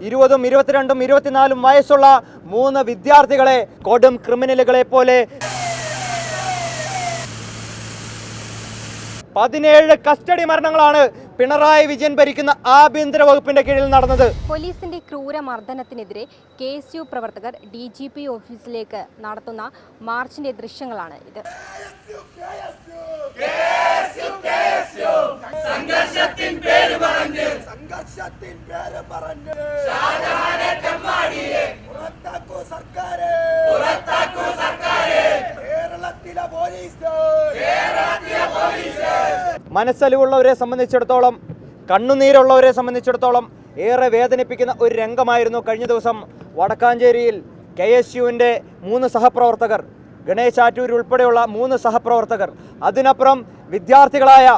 20, 22, 24 വയസ്സുള്ള 3 വിദ്യാർത്ഥികളെ കൊടും ക്രിമിനലുകളെ പോലെ 17 കസ്റ്റഡി മരണങ്ങളാണ് പിണറായി വിജയൻ ഭരിക്കുന്ന ആഭ്യന്തര വകുപ്പിന്റെ കീഴിൽ നടന്നത്. പോലീസിന്റെ ക്രൂരമർദ്ദനത്തിനെതിരെ KSU പ്രവർത്തകർ DGP ഓഫീസിലേക്ക് നടത്തുന്ന മാർച്ചിന്റെ ദൃശ്യങ്ങളാണ് ഇത്. മനസ്സലിവുള്ളവരെ സംബന്ധിച്ചിടത്തോളം, കണ്ണുനീരുള്ളവരെ സംബന്ധിച്ചിടത്തോളം ഏറെ വേദനിപ്പിക്കുന്ന ഒരു രംഗമായിരുന്നു കഴിഞ്ഞ ദിവസം വടക്കാഞ്ചേരിയിൽ KSUവിൻ്റെ 3 സഹപ്രവർത്തകർ, ഗണേശ് ആറ്റൂർ ഉൾപ്പെടെയുള്ള 3 സഹപ്രവർത്തകർ, അതിനപ്പുറം വിദ്യാർത്ഥികളായ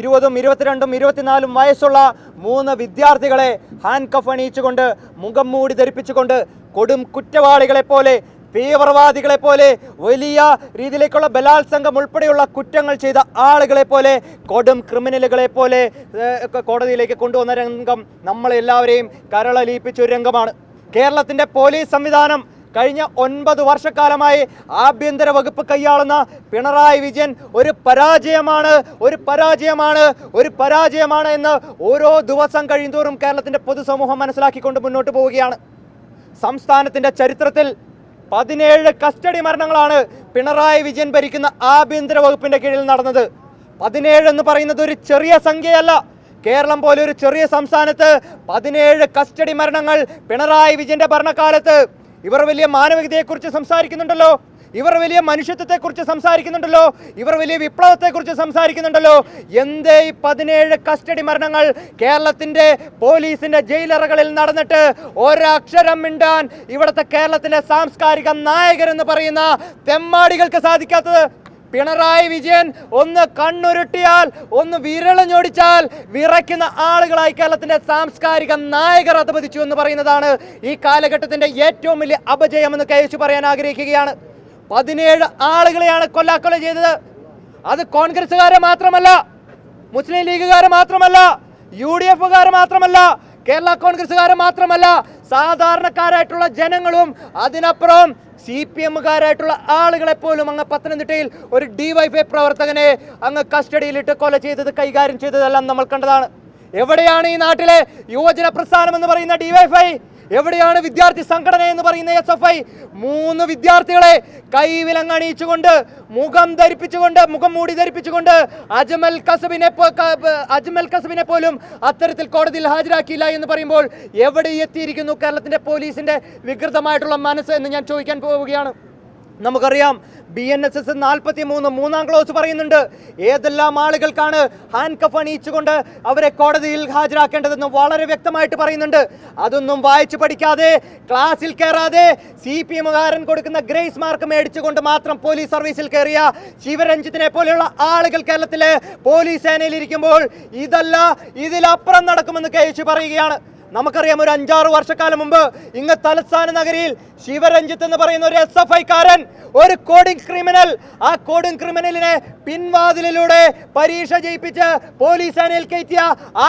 20, 22, 24 വയസ്സുള്ള 3 വിദ്യാർത്ഥികളെ ഹാൻഡ് കഫ് അണിയിച്ചുകൊണ്ട്, മുഖം മൂടി ധരിപ്പിച്ചുകൊണ്ട്, കൊടും കുറ്റവാളികളെ പോലെ, തീവ്രവാദികളെ പോലെ, വലിയ രീതിയിലേക്കുള്ള ബലാത്സംഗം ഉൾപ്പെടെയുള്ള കുറ്റങ്ങൾ ചെയ്ത ആളുകളെ പോലെ, കൊടും ക്രിമിനലുകളെ പോലെ കോടതിയിലേക്ക് കൊണ്ടുവന്ന രംഗം നമ്മളെല്ലാവരെയും കരളലിയിപ്പിച്ച ഒരു രംഗമാണ്. കേരളത്തിൻ്റെ പോലീസ് സംവിധാനം കഴിഞ്ഞ 9 വർഷക്കാലമായി ആഭ്യന്തര വകുപ്പ് കൈയാളുന്ന പിണറായി വിജയൻ ഒരു പരാജയമാണ് എന്ന് ഓരോ ദിവസം കഴിയുന്തോറും കേരളത്തിൻ്റെ പൊതുസമൂഹം മനസ്സിലാക്കിക്കൊണ്ട് മുന്നോട്ട് പോവുകയാണ്. സംസ്ഥാനത്തിൻ്റെ ചരിത്രത്തിൽ 17 കസ്റ്റഡി മരണങ്ങളാണ് പിണറായി വിജയൻ ഭരിക്കുന്ന ആഭ്യന്തര വകുപ്പിന്റെ കീഴിൽ നടന്നത്. 17 എന്ന് പറയുന്നത് ഒരു ചെറിയ സംഖ്യയല്ല. കേരളം പോലെ ഒരു ചെറിയ സംസ്ഥാനത്ത് 17 കസ്റ്റഡി മരണങ്ങൾ പിണറായി വിജയന്റെ ഭരണകാലത്ത്. ഇവർ വലിയ മാനവികതയെക്കുറിച്ച് സംസാരിക്കുന്നുണ്ടല്ലോ, ഇവർ വലിയ മനുഷ്യത്വത്തെക്കുറിച്ച് സംസാരിക്കുന്നുണ്ടല്ലോ, ഇവർ വലിയ വിപ്ലവത്തെക്കുറിച്ച് സംസാരിക്കുന്നുണ്ടല്ലോ. എന്തേ ഈ 17 കസ്റ്റഡി മരണങ്ങൾ കേരളത്തിൻ്റെ പോലീസിൻ്റെ ജയിലറകളിൽ നടന്നിട്ട് ഒരക്ഷരം മിണ്ടാൻ ഇവിടുത്തെ കേരളത്തിൻ്റെ സാംസ്കാരിക നായകരെന്ന് പറയുന്ന തെമ്മാടികൾക്ക് സാധിക്കാത്തത്? പിണറായി വിജയൻ ഒന്ന് കണ്ണുരുട്ടിയാൽ, ഒന്ന് വിരളഞ്ഞൊടിച്ചാൽ വിറയ്ക്കുന്ന ആളുകളായി കേരളത്തിൻ്റെ സാംസ്കാരിക നായകർ അധപതിച്ചു എന്ന് പറയുന്നതാണ് ഈ കാലഘട്ടത്തിൻ്റെ ഏറ്റവും വലിയ അപജയമെന്ന് KSU പറയാൻ ആഗ്രഹിക്കുകയാണ്. 17 ആളുകളെയാണ് കൊല്ലാക്കൊല ചെയ്തത്. അത് കോൺഗ്രസ്സുകാരെ മാത്രമല്ല, മുസ്ലിം ലീഗുകാരെ മാത്രമല്ല, UDFകാരെ മാത്രമല്ല, കേരള കോൺഗ്രസ്സുകാരെ മാത്രമല്ല, സാധാരണക്കാരായിട്ടുള്ള ജനങ്ങളും അതിനപ്പുറം CPMകാരായിട്ടുള്ള ആളുകളെ പോലും അങ്ങ് പത്തനംതിട്ടയിൽ ഒരു DYFI പ്രവർത്തകനെ അങ്ങ് കസ്റ്റഡിയിലിട്ട് കൊല ചെയ്തത്, കൈകാര്യം ചെയ്തതെല്ലാം നമ്മൾ കണ്ടതാണ്. എവിടെയാണ് ഈ നാട്ടിലെ യുവജന പ്രസ്ഥാനം എന്ന് പറയുന്ന DYFI? എവിടെയാണ് വിദ്യാർത്ഥി സംഘടന എന്ന് പറയുന്ന SFI? 3 വിദ്യാർത്ഥികളെ കൈവിലങ്ങണിയിച്ചുകൊണ്ട്, മുഖം മൂടി ധരിപ്പിച്ചുകൊണ്ട് അജ്മൽ കസബിനെ പോലും അത്തരത്തിൽ കോടതിയിൽ ഹാജരാക്കിയില്ല എന്ന് പറയുമ്പോൾ എവിടെ എത്തിയിരിക്കുന്നു കേരളത്തിൻ്റെ പോലീസിൻ്റെ വികൃതമായിട്ടുള്ള മനസ്സ് എന്ന് ഞാൻ ചോദിക്കാൻ പോവുകയാണ്. നമുക്കറിയാം, BNSS 43 3-ാം ക്ലോസ് പറയുന്നുണ്ട് ഏതെല്ലാം ആളുകൾക്കാണ് ഹാൻഡ് കഫ് അണിയിച്ചുകൊണ്ട് അവരെ കോടതിയിൽ ഹാജരാക്കേണ്ടതെന്ന് വളരെ വ്യക്തമായിട്ട് പറയുന്നുണ്ട്. അതൊന്നും വായിച്ചു പഠിക്കാതെ, ക്ലാസ്സിൽ കയറാതെ, CPMകാരൻ കൊടുക്കുന്ന ഗ്രേസ് മാർക്ക് മേടിച്ചുകൊണ്ട് മാത്രം പോലീസ് സർവീസിൽ കയറിയ ശിവരഞ്ജിത്തിനെ പോലെയുള്ള ആളുകൾ കേരളത്തിലെ പോലീസ് സേനയിൽ ഇരിക്കുമ്പോൾ ഇതിലപ്പുറം നടക്കുമെന്ന് KSU പറയുകയാണ്. നമുക്കറിയാം, ഒരു 5-6 വർഷക്കാലം മുമ്പ് ഇങ്ങ് തലസ്ഥാന നഗരിയിൽ ശിവരഞ്ജിത്ത് എന്ന് പറയുന്ന ഒരു SFIക്കാരൻ, ഒരു കോഡിംഗ് ക്രിമിനൽ, ആ കോഡിംഗ് ക്രിമിനലിനെ പിൻവാതിലിലൂടെ പരീക്ഷ ജയിപ്പിച്ച് പോലീസ് സേനയിൽ കയറ്റിയ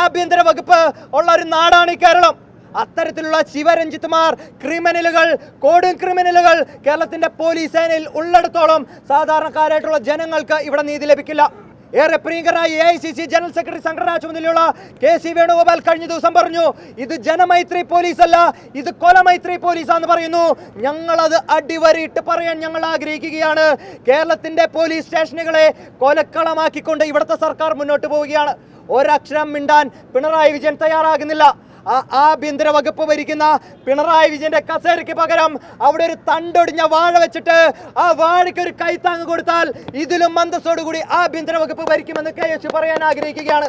ആഭ്യന്തര വകുപ്പ് ഉള്ള ഒരു നാടാണ് ഈ കേരളം. അത്തരത്തിലുള്ള ശിവരഞ്ജിത്തുമാർ, ക്രിമിനലുകൾ, കോഡിംഗ് ക്രിമിനലുകൾ കേരളത്തിന്റെ പോലീസ് സേനയിൽ ഉള്ളിടത്തോളം സാധാരണക്കാരായിട്ടുള്ള ജനങ്ങൾക്ക് ഇവിടെ നീതി ലഭിക്കില്ല. ഏറെ പ്രിയങ്കരായ AICC ജനറൽ സെക്രട്ടറി സംഘടനാ ചുമതലയുള്ള KC വേണുഗോപാൽ കഴിഞ്ഞ ദിവസം പറഞ്ഞു, ഇത് ജനമൈത്രി പോലീസ് അല്ല, ഇത് കൊലമൈത്രി പോലീസാന്ന് പറയുന്നു. ഞങ്ങളത് അടിവരയിട്ട് പറയാൻ ഞങ്ങൾ ആഗ്രഹിക്കുകയാണ്. കേരളത്തിന്റെ പോലീസ് സ്റ്റേഷനുകളെ കൊലക്കളമാക്കിക്കൊണ്ട് ഇവിടുത്തെ സർക്കാർ മുന്നോട്ട് പോവുകയാണ്. ഒരക്ഷരം മിണ്ടാൻ പിണറായി വിജയൻ തയ്യാറാകുന്നില്ല. ആഭ്യന്തര വകുപ്പ് ഭരിക്കുന്ന പിണറായി വിജയന്റെ കസേരയ്ക്ക് പകരം അവിടെ ഒരു തണ്ടൊടിഞ്ഞ വാഴ വെച്ചിട്ട് ആ വാഴയ്ക്ക് ഒരു കൈത്താങ് കൊടുത്താൽ ഇതിലും മന്ദസോടുകൂടി ആഭ്യന്തര വകുപ്പ് ഭരിക്കുമെന്ന് KSU പറയാൻ ആഗ്രഹിക്കുകയാണ്.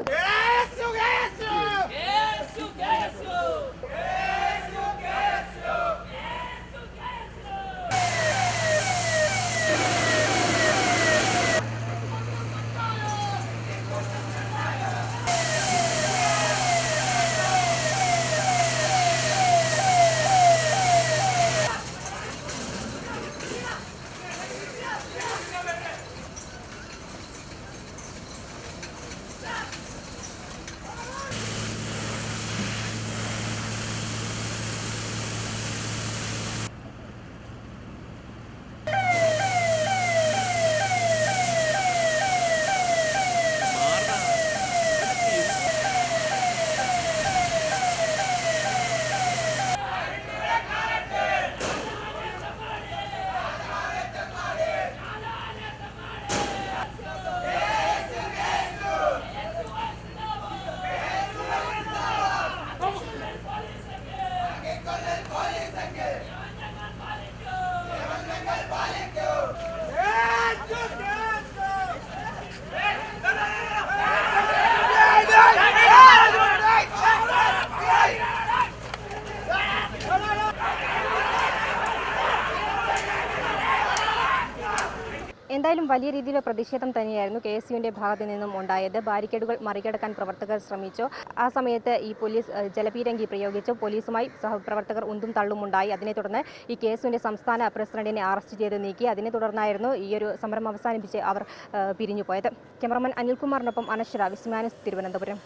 എന്തായാലും വലിയ രീതിയിലുള്ള പ്രതിഷേധം തന്നെയായിരുന്നു KSUവിൻ്റെ ഭാഗത്തു നിന്നും ഉണ്ടായത്. ബാരിക്കേഡുകൾ മറികടക്കാൻ പ്രവർത്തകർ ശ്രമിച്ചു. ആ സമയത്ത് ഈ പോലീസ് ജലപീരങ്കി പ്രയോഗിച്ചു. പോലീസുമായി സഹപ്രവർത്തകർ ഉന്തും തള്ളുമുണ്ടായി. അതിനെ തുടർന്ന് ഈ KSUവിൻ്റെ സംസ്ഥാന പ്രസിഡന്റിനെ അറസ്റ്റ് ചെയ്ത് നീക്കി. അതിനെ തുടർന്നായിരുന്നു ഈ ഒരു സമരം അവസാനിപ്പിച്ച് അവർ പിരിഞ്ഞു പോയത്. ക്യാമറമാൻ അനിൽകുമാറിനൊപ്പം അനശ്വര, വിസ്മാനസ്, തിരുവനന്തപുരം.